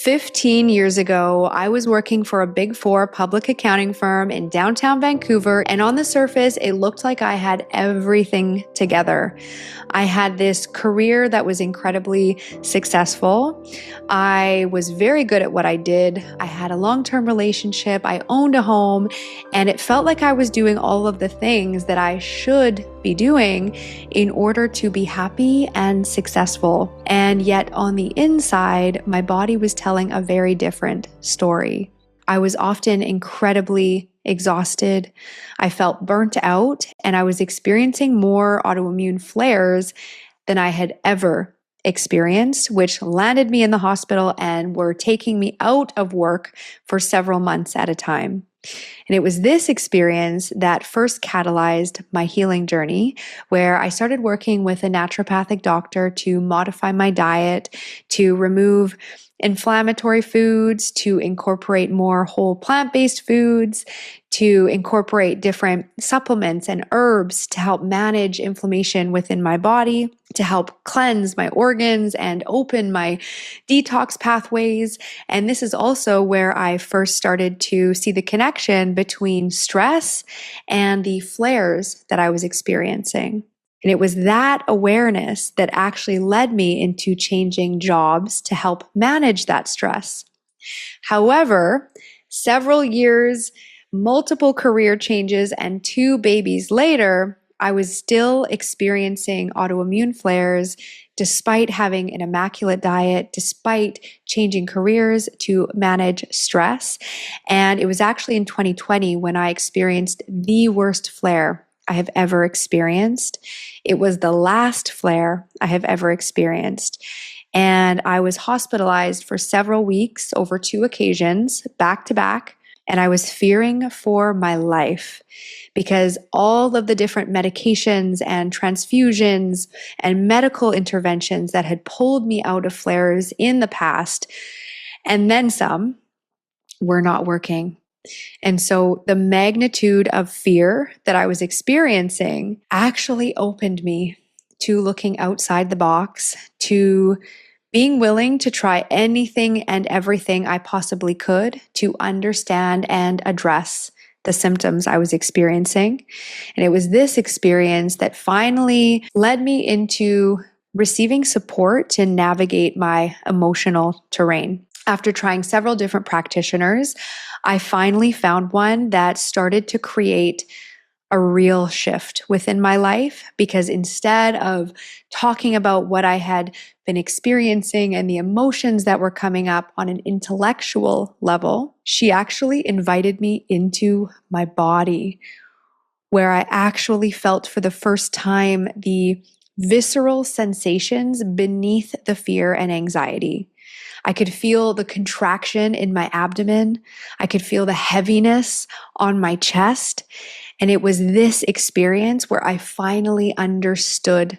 15 years ago, I was working for a Big Four public accounting firm in downtown Vancouver, and on the surface, it looked like I had everything together. I had this career that was incredibly successful. I was very good at what I did. I had a long-term relationship. I owned a home, and it felt like I was doing all of the things that I should be doing in order to be happy and successful. And yet on the inside, my body was telling a very different story. I was often incredibly exhausted. I felt burnt out, and I was experiencing more autoimmune flares than I had ever experienced, which landed me in the hospital and were taking me out of work for several months at a time. And it was this experience that first catalyzed my healing journey, where I started working with a naturopathic doctor to modify my diet, to remove inflammatory foods, to incorporate more whole plant-based foods, to incorporate different supplements and herbs to help manage inflammation within my body, to help cleanse my organs and open my detox pathways. And this is also where I first started to see the connection between stress and the flares that I was experiencing. And it was that awareness that actually led me into changing jobs to help manage that stress. However, several years, multiple career changes, and 2 babies later, I was still experiencing autoimmune flares despite having an immaculate diet, despite changing careers to manage stress. And it was actually in 2020 when I experienced the worst flare I have ever experienced. It was the last flare I have ever experienced. And I was hospitalized for several weeks over 2 occasions, back to back. And I was fearing for my life because all of the different medications and transfusions and medical interventions that had pulled me out of flares in the past, and then some, were not working. And so the magnitude of fear that I was experiencing actually opened me to looking outside the box, to being willing to try anything and everything I possibly could to understand and address the symptoms I was experiencing. And it was this experience that finally led me into receiving support to navigate my emotional terrain. After trying several different practitioners, I finally found one that started to create a real shift within my life, because instead of talking about what I had been experiencing and the emotions that were coming up on an intellectual level, she actually invited me into my body, where I actually felt for the first time the visceral sensations beneath the fear and anxiety. I could feel the contraction in my abdomen. I could feel the heaviness on my chest. And it was this experience where I finally understood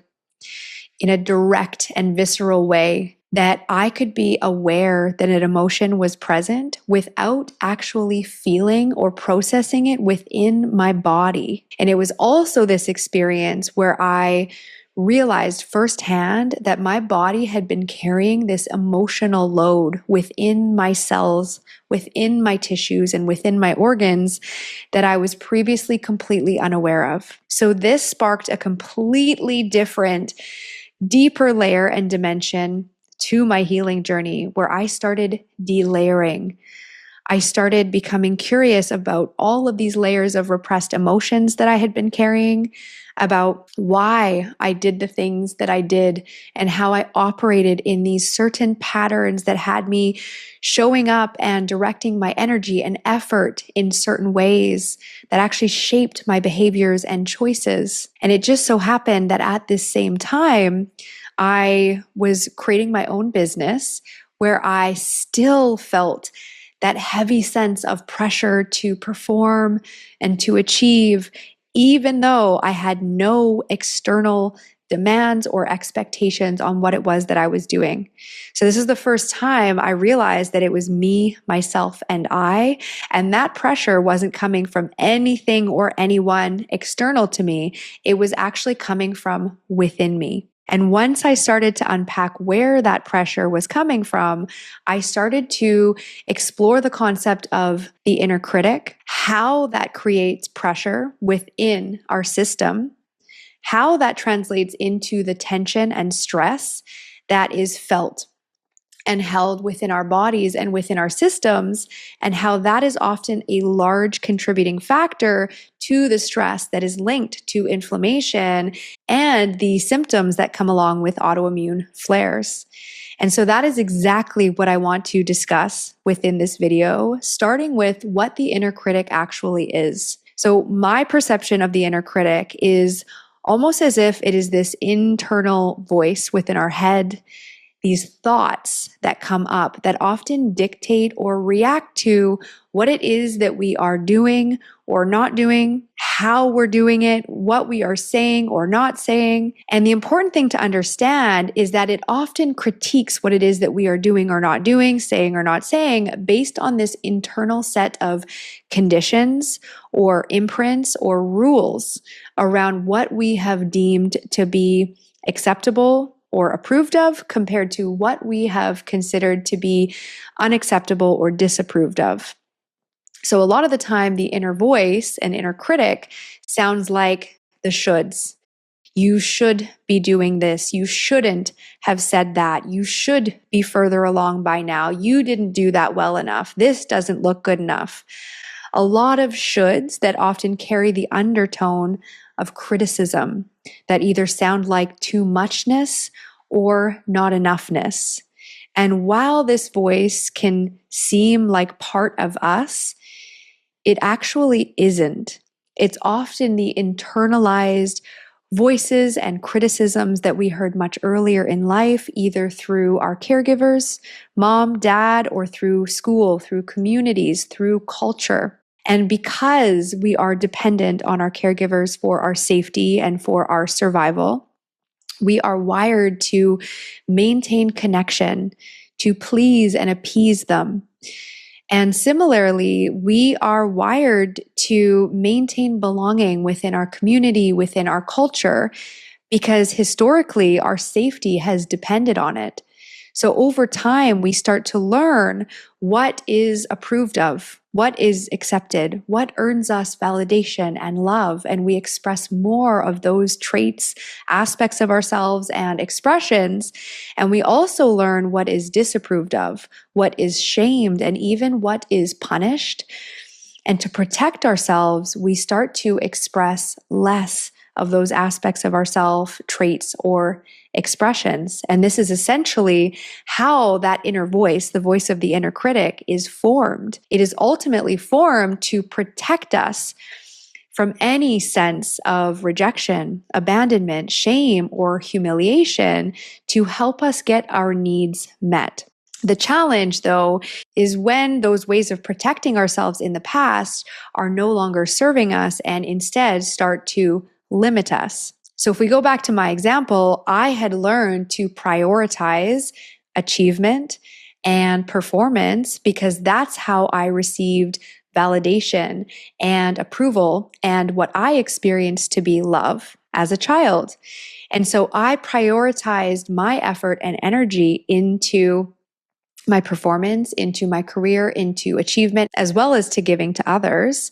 in a direct and visceral way that I could be aware that an emotion was present without actually feeling or processing it within my body. And it was also this experience where I realized firsthand that my body had been carrying this emotional load within my cells, within my tissues, and within my organs that I was previously completely unaware of. So this sparked a completely different, deeper layer and dimension to my healing journey, where I started delayering. I started becoming curious about all of these layers of repressed emotions that I had been carrying, about why I did the things that I did and how I operated in these certain patterns that had me showing up and directing my energy and effort in certain ways that actually shaped my behaviors and choices. And it just so happened that at this same time, I was creating my own business where I still felt that heavy sense of pressure to perform and to achieve, even though I had no external demands or expectations on what it was that I was doing. So this is the first time I realized that it was me, myself, and I, and that pressure wasn't coming from anything or anyone external to me. It was actually coming from within me. And once I started to unpack where that pressure was coming from, I started to explore the concept of the inner critic, how that creates pressure within our system, how that translates into the tension and stress that is felt and held within our bodies and within our systems, and how that is often a large contributing factor to the stress that is linked to inflammation and the symptoms that come along with autoimmune flares. And so that is exactly what I want to discuss within this video, starting with what the inner critic actually is. So my perception of the inner critic is almost as if it is this internal voice within our head, these thoughts that come up that often dictate or react to what it is that we are doing or not doing, how we're doing it, what we are saying or not saying. And the important thing to understand is that it often critiques what it is that we are doing or not doing, saying or not saying, based on this internal set of conditions or imprints or rules around what we have deemed to be acceptable or approved of compared to what we have considered to be unacceptable or disapproved of. So a lot of the time, the inner voice and inner critic sounds like the shoulds. You should be doing this. You shouldn't have said that. You should be further along by now. You didn't do that well enough. This doesn't look good enough. A lot of shoulds that often carry the undertone of criticism that either sound like too muchness or not enoughness. And while this voice can seem like part of us, it actually isn't. It's often the internalized voices and criticisms that we heard much earlier in life, either through our caregivers, mom, dad, or through school, through communities, through culture. And because we are dependent on our caregivers for our safety and for our survival, we are wired to maintain connection, to please and appease them. And similarly, we are wired to maintain belonging within our community, within our culture, because historically our safety has depended on it. So over time, we start to learn what is approved of, what is accepted, what earns us validation and love. And we express more of those traits, aspects of ourselves, and expressions. And we also learn what is disapproved of, what is shamed, and even what is punished. And to protect ourselves, we start to express less of those aspects of ourself, traits, or expressions. And this is essentially how that inner voice, the voice of the inner critic, is formed. It is ultimately formed to protect us from any sense of rejection, abandonment, shame, or humiliation, to help us get our needs met. The challenge, though, is when those ways of protecting ourselves in the past are no longer serving us and instead start to limit us. So if we go back to my example, I had learned to prioritize achievement and performance because that's how I received validation and approval and what I experienced to be love as a child. And so I prioritized my effort and energy into my performance, into my career, into achievement, as well as to giving to others.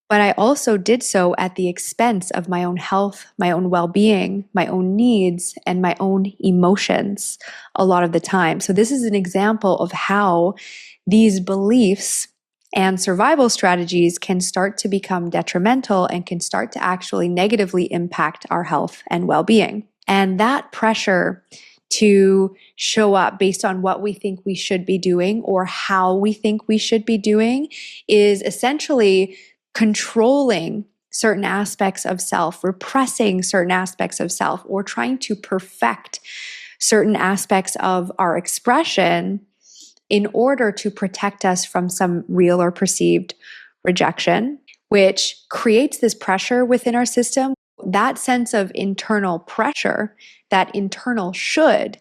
But I also did so at the expense of my own health, my own well-being, my own needs, and my own emotions a lot of the time. So this is an example of how these beliefs and survival strategies can start to become detrimental and can start to actually negatively impact our health and well-being. And that pressure to show up based on what we think we should be doing or how we think we should be doing is essentially controlling certain aspects of self, repressing certain aspects of self, or trying to perfect certain aspects of our expression in order to protect us from some real or perceived rejection, which creates this pressure within our system. That sense of internal pressure, that internal should,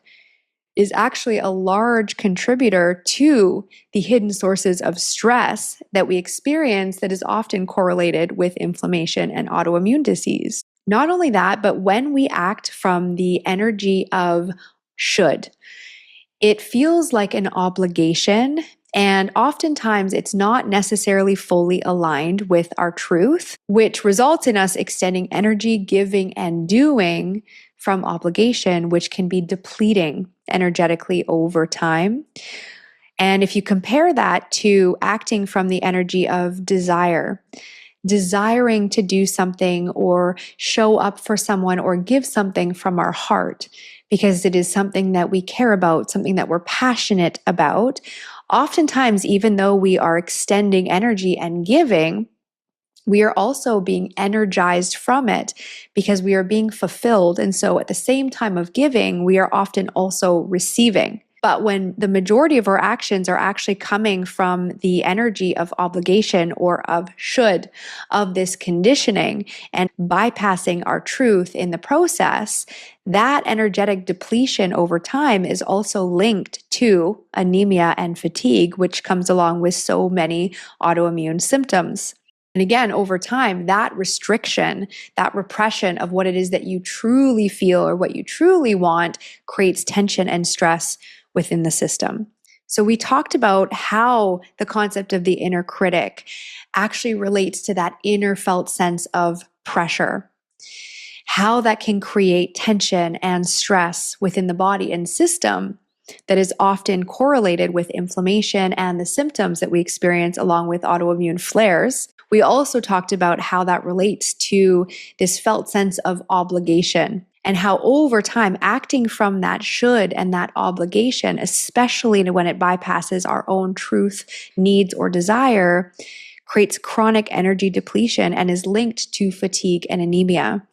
is actually a large contributor to the hidden sources of stress that we experience that is often correlated with inflammation and autoimmune disease. Not only that, but when we act from the energy of should, it feels like an obligation. And oftentimes, it's not necessarily fully aligned with our truth, which results in us extending energy, giving, and doing from obligation, which can be depleting energetically over time. And if you compare that to acting from the energy of desire, desiring to do something or show up for someone or give something from our heart because it is something that we care about, something that we're passionate about. Oftentimes, even though we are extending energy and giving, we are also being energized from it because we are being fulfilled. And so at the same time of giving, we are often also receiving. But when the majority of our actions are actually coming from the energy of obligation or of should, of this conditioning, and bypassing our truth in the process, that energetic depletion over time is also linked to anemia and fatigue, which comes along with so many autoimmune symptoms. And again, over time, that restriction, that repression of what it is that you truly feel or what you truly want creates tension and stress within the system. So we talked about how the concept of the inner critic actually relates to that inner felt sense of pressure, how that can create tension and stress within the body and system that is often correlated with inflammation and the symptoms that we experience along with autoimmune flares. We also talked about how that relates to this felt sense of obligation and how over time acting from that should and that obligation, especially when it bypasses our own truth, needs, or desire, creates chronic energy depletion and is linked to fatigue and anemia.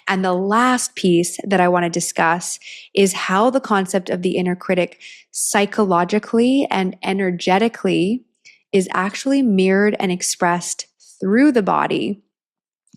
And the last piece that I want to discuss is how the concept of the inner critic psychologically and energetically is actually mirrored and expressed through the body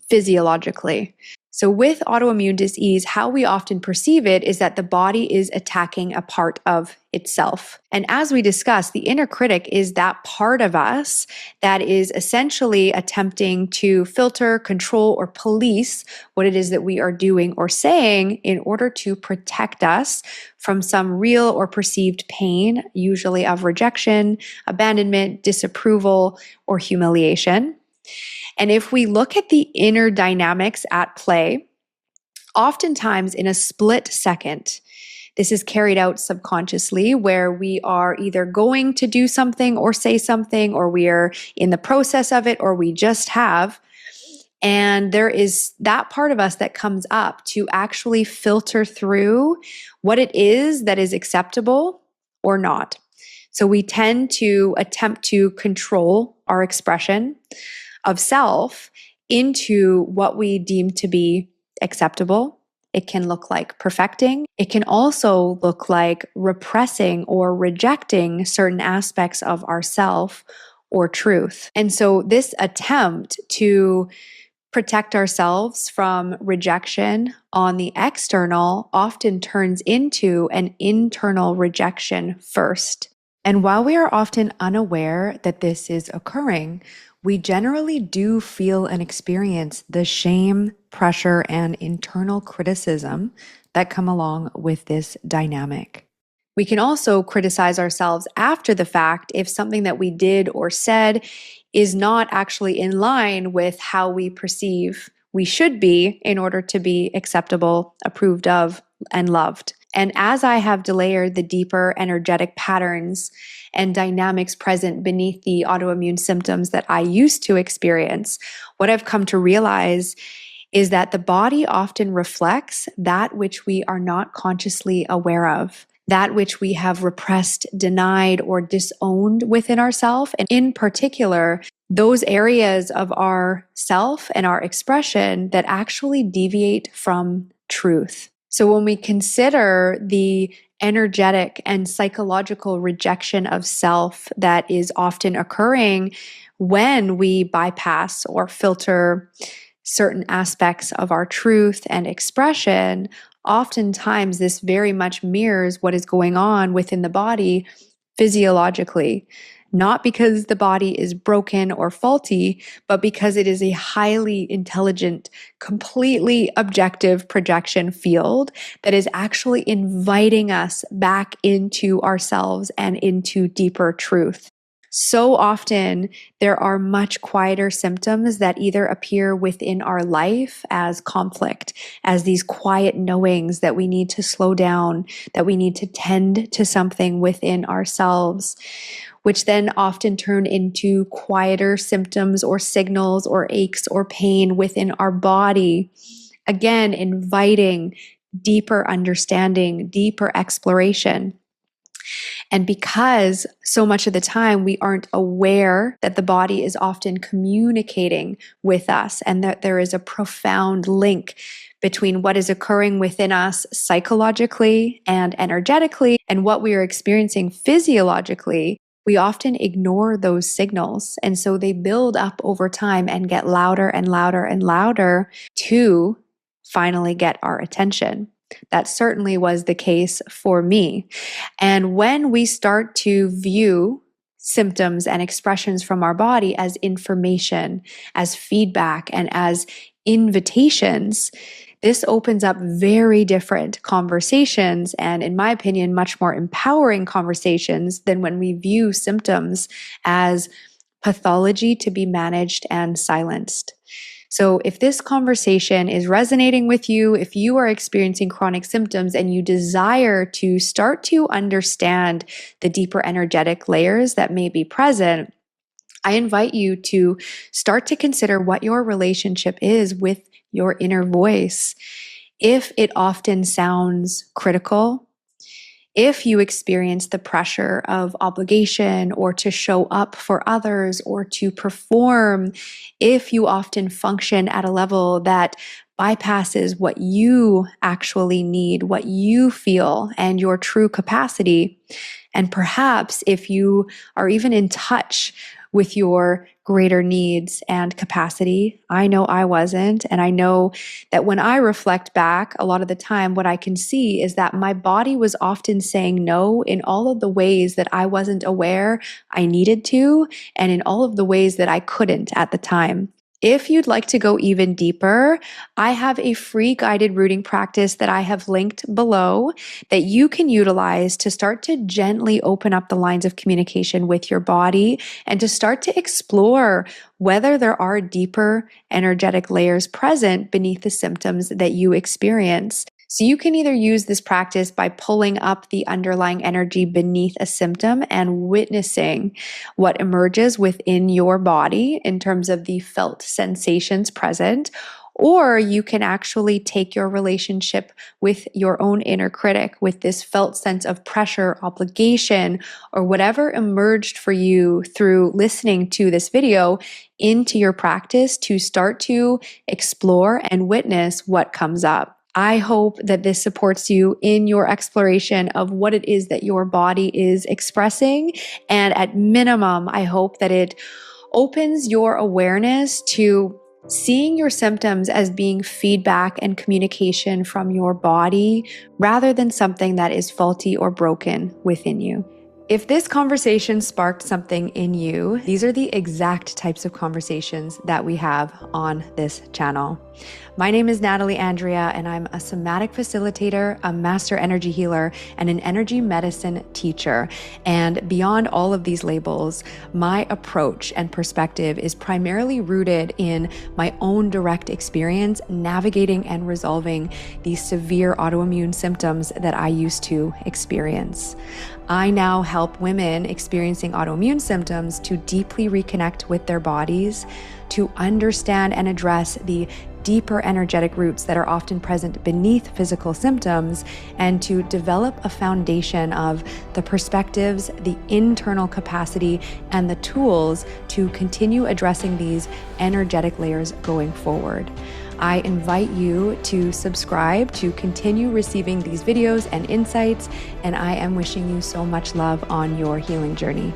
physiologically. So with autoimmune disease, how we often perceive it is that the body is attacking a part of itself. And as we discussed, the inner critic is that part of us that is essentially attempting to filter, control, or police what it is that we are doing or saying in order to protect us from some real or perceived pain, usually of rejection, abandonment, disapproval, or humiliation. And if we look at the inner dynamics at play, oftentimes in a split second, this is carried out subconsciously where we are either going to do something or say something, or we are in the process of it, or we just have. And there is that part of us that comes up to actually filter through what it is that is acceptable or not. So we tend to attempt to control our expression of self into what we deem to be acceptable. It can look like perfecting. It can also look like repressing or rejecting certain aspects of ourself or truth. And so this attempt to protect ourselves from rejection on the external often turns into an internal rejection first. And while we are often unaware that this is occurring, we generally do feel and experience the shame, pressure, and internal criticism that come along with this dynamic. We can also criticize ourselves after the fact if something that we did or said is not actually in line with how we perceive we should be in order to be acceptable, approved of, and loved. And as I have delayered the deeper energetic patterns and dynamics present beneath the autoimmune symptoms that I used to experience, what I've come to realize is that the body often reflects that which we are not consciously aware of, that which we have repressed, denied, or disowned within ourselves. And in particular, those areas of our self and our expression that actually deviate from truth. So when we consider the energetic and psychological rejection of self that is often occurring when we bypass or filter certain aspects of our truth and expression, oftentimes this very much mirrors what is going on within the body physiologically. not because the body is broken or faulty, but because it is a highly intelligent, completely objective projection field that is actually inviting us back into ourselves and into deeper truth. So often, there are much quieter symptoms that either appear within our life as conflict, as these quiet knowings that we need to slow down, that we need to tend to something within ourselves, which then often turn into quieter symptoms or signals or aches or pain within our body. Again, inviting deeper understanding, deeper exploration. And because so much of the time we aren't aware that the body is often communicating with us and that there is a profound link between what is occurring within us psychologically and energetically and what we are experiencing physiologically, we often ignore those signals. And so they build up over time and get louder and louder and louder to finally get our attention. That certainly was the case for me. And when we start to view symptoms and expressions from our body as information, as feedback, and as invitations, this opens up very different conversations and, in my opinion, much more empowering conversations than when we view symptoms as pathology to be managed and silenced. So if this conversation is resonating with you, if you are experiencing chronic symptoms and you desire to start to understand the deeper energetic layers that may be present, I invite you to start to consider what your relationship is with your inner voice. If it often sounds critical, if you experience the pressure of obligation or to show up for others or to perform, if you often function at a level that bypasses what you actually need, what you feel, and your true capacity, and perhaps if you are even in touch with your greater needs and capacity. I know I wasn't. And I know that when I reflect back, a lot of the time, what I can see is that my body was often saying no in all of the ways that I wasn't aware I needed to, and in all of the ways that I couldn't at the time. If you'd like to go even deeper, I have a free guided rooting practice that I have linked below that you can utilize to start to gently open up the lines of communication with your body and to start to explore whether there are deeper energetic layers present beneath the symptoms that you experience. So you can either use this practice by pulling up the underlying energy beneath a symptom and witnessing what emerges within your body in terms of the felt sensations present, or you can actually take your relationship with your own inner critic, with this felt sense of pressure, obligation, or whatever emerged for you through listening to this video into your practice to start to explore and witness what comes up. I hope that this supports you in your exploration of what it is that your body is expressing. And at minimum, I hope that it opens your awareness to seeing your symptoms as being feedback and communication from your body rather than something that is faulty or broken within you. If this conversation sparked something in you, these are the exact types of conversations that we have on this channel. My name is Natalie Andrea, and I'm a somatic facilitator, a master energy healer, and an energy medicine teacher. And beyond all of these labels, my approach and perspective is primarily rooted in my own direct experience navigating and resolving these severe autoimmune symptoms that I used to experience. I now help women experiencing autoimmune symptoms to deeply reconnect with their bodies, to understand and address the deeper energetic roots that are often present beneath physical symptoms, and to develop a foundation of the perspectives, the internal capacity, and the tools to continue addressing these energetic layers going forward. I invite you to subscribe to continue receiving these videos and insights, and I am wishing you so much love on your healing journey.